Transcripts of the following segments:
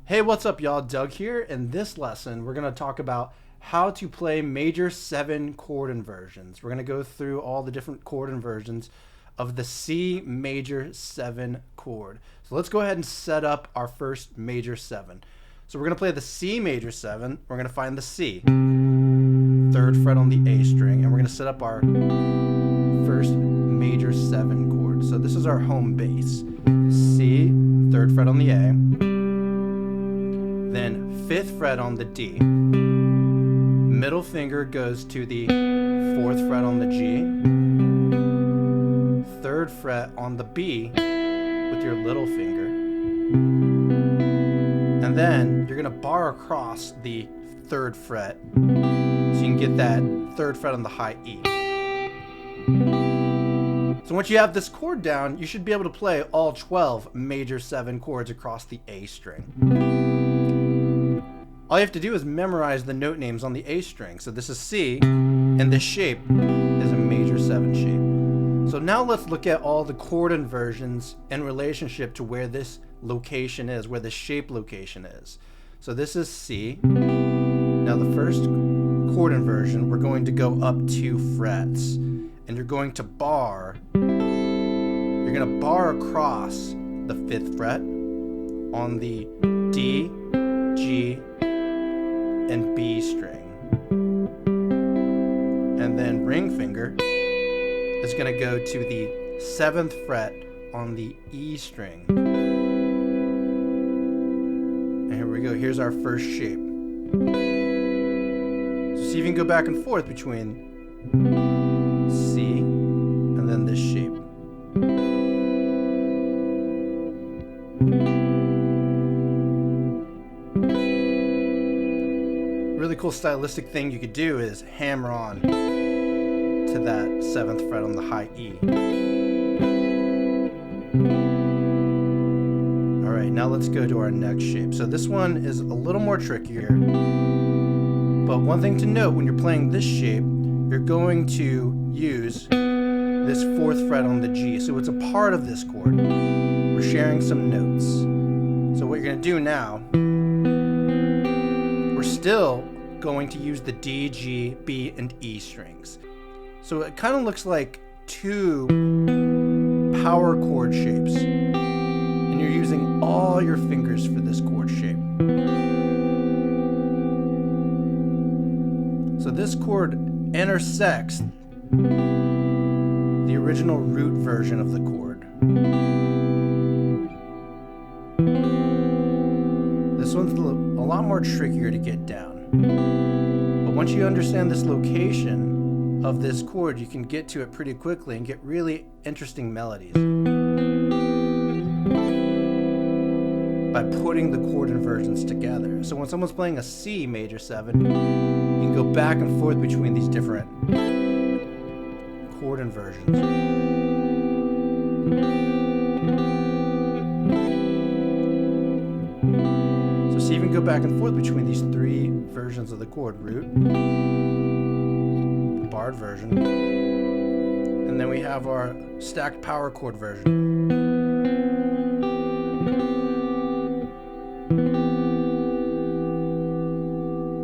Hey, what's up, y'all? Doug here. In this lesson, we're going to talk about how to play major 7 chord inversions. We're going to go through all the different chord inversions of the C major 7 chord. So let's go ahead and set up our first major 7. So we're going to play the C major 7. We're going to find the C, 3rd fret on the A string, and we're going to set up our first major 7 chord. So this is our home base. C, 3rd fret on the A. Then 5th fret on the D, middle finger goes to the 4th fret on the G, 3rd fret on the B with your little finger, and then you're going to bar across the 3rd fret so you can get that 3rd fret on the high E. So once you have this chord down, you should be able to play all 12 major 7 chords across the A string. All you have to do is memorize the note names on the A string. So this is C, and this shape is a major 7 shape. So now let's look at all the chord inversions in relationship to where this location is, where the shape location is. So this is C. Now the first chord inversion, we're going to go up 2 frets, and you're going to bar across the 5th fret on the D, G, and B string, and then ring finger is going to go to the 7th fret on the E string. And here we go, here's our first shape. So see if you can go back and forth between C and then this shape. Really cool stylistic thing you could do is hammer on to that 7th fret on the high E. Alright, now let's go to our next shape. So this one is a little more trickier, but one thing to note when you're playing this shape, you're going to use this 4th fret on the G. So it's a part of this chord. We're sharing some notes. So what you're going to do now, we're still going to use the D, G, B, and E strings. So it kind of looks like 2 power chord shapes, and you're using all your fingers for this chord shape. So this chord intersects the original root version of the chord. This one's a lot more trickier to get down. But once you understand this location of this chord, you can get to it pretty quickly and get really interesting melodies by putting the chord inversions together. So when someone's playing a C major 7, you can go back and forth between these different chord inversions. So you can go back and forth between these 3 versions of the chord: root, barred version, and then we have our stacked power chord version.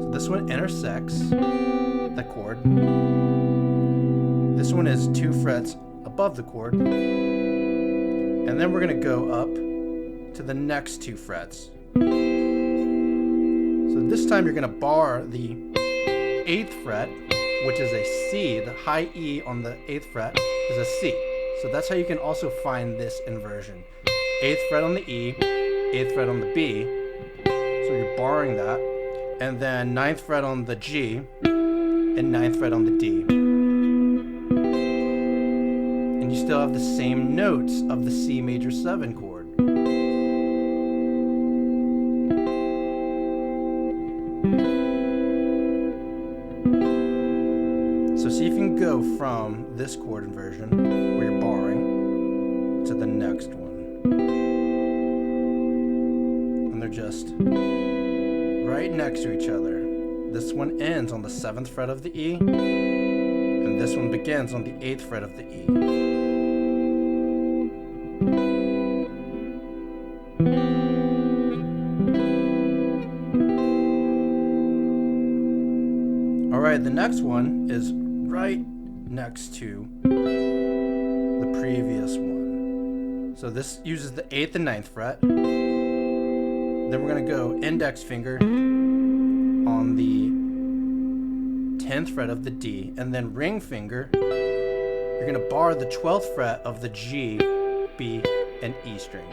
So this one intersects the chord. This one is 2 frets above the chord, and then we're going to go up to the next 2 frets. So this time you're going to bar the 8th fret, which is a C. The high E on the 8th fret is a C. So that's how you can also find this inversion. 8th fret on the E, 8th fret on the B. So you're barring that. And then 9th fret on the G and 9th fret on the D. And you still have the same notes of the C major 7 chord. So see if you can go from this chord inversion, where you're barring, to the next one. And they're just right next to each other. This one ends on the 7th fret of the E, and this one begins on the 8th fret of the E. Alright, the next one is right next to the previous one. So this uses the 8th and 9th fret. Then we're going to go index finger on the 10th fret of the D, and then ring finger, you're going to bar the 12th fret of the G, B, and E string.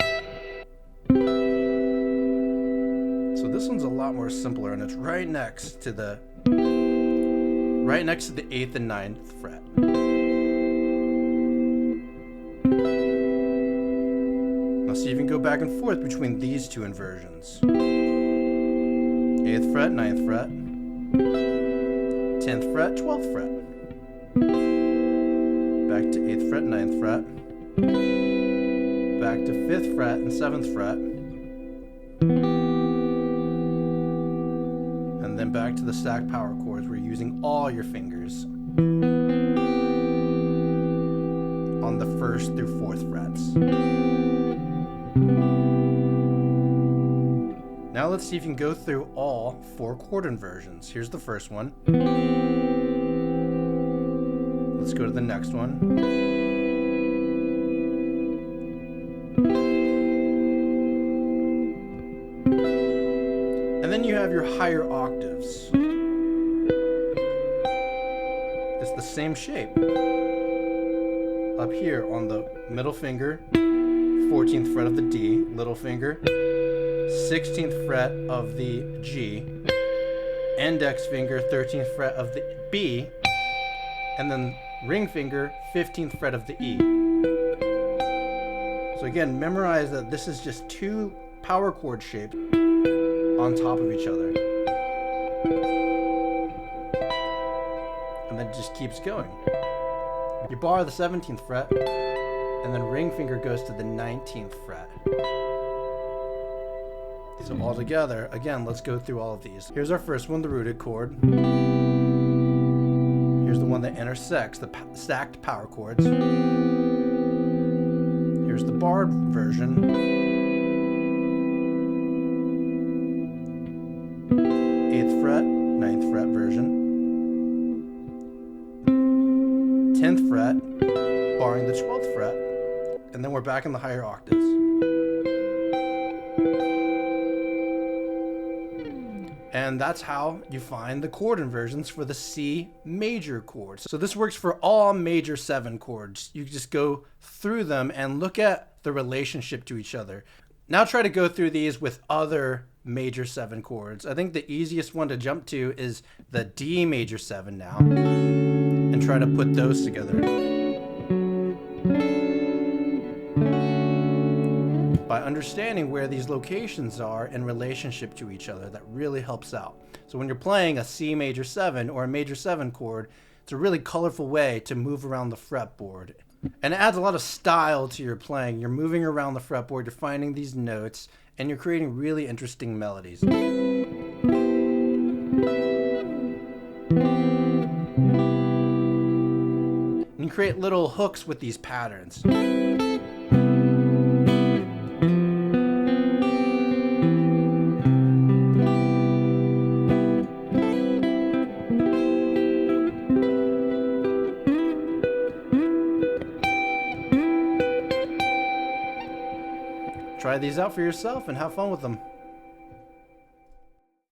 So this one's a lot more simpler, and it's right next to the 8th and 9th fret. Now see if you can go back and forth between these two inversions. 8th fret, 9th fret, 10th fret, 12th fret. Back to 8th fret, 9th fret. Back to 5th fret and 7th fret. And then back to the stacked power chords where you're using all your fingers on the 1st through 4th frets. Now let's see if you can go through all 4 chord inversions. Here's the first one. Let's go to the next one. And then you have your higher octaves. It's the same shape. Up here on the middle finger, 14th fret of the D, little finger, 16th fret of the G, index finger, 13th fret of the B, and then ring finger, 15th fret of the E. So again, memorize that this is just 2 power chord shapes on top of each other. And then it just keeps going. You bar the 17th fret, and then ring finger goes to the 19th fret. So all together, again, let's go through all of these. Here's our first one, the rooted chord. Here's the one that intersects the stacked power chords. Here's the barred version. 8th fret, 9th fret version. 10th fret, barring the 12th fret. And then we're back in the higher octaves. And that's how you find the chord inversions for the C major chords. So this works for all major 7 chords. You just go through them and look at the relationship to each other. Now try to go through these with other major 7 chords. I think the easiest one to jump to is the D major 7 now, and try to put those together. By understanding where these locations are in relationship to each other, that really helps out. So when you're playing a C major 7 or a major 7 chord, it's a really colorful way to move around the fretboard. And it adds a lot of style to your playing. You're moving around the fretboard, you're finding these notes, and you're creating really interesting melodies. And you create little hooks with these patterns. Try these out for yourself and have fun with them.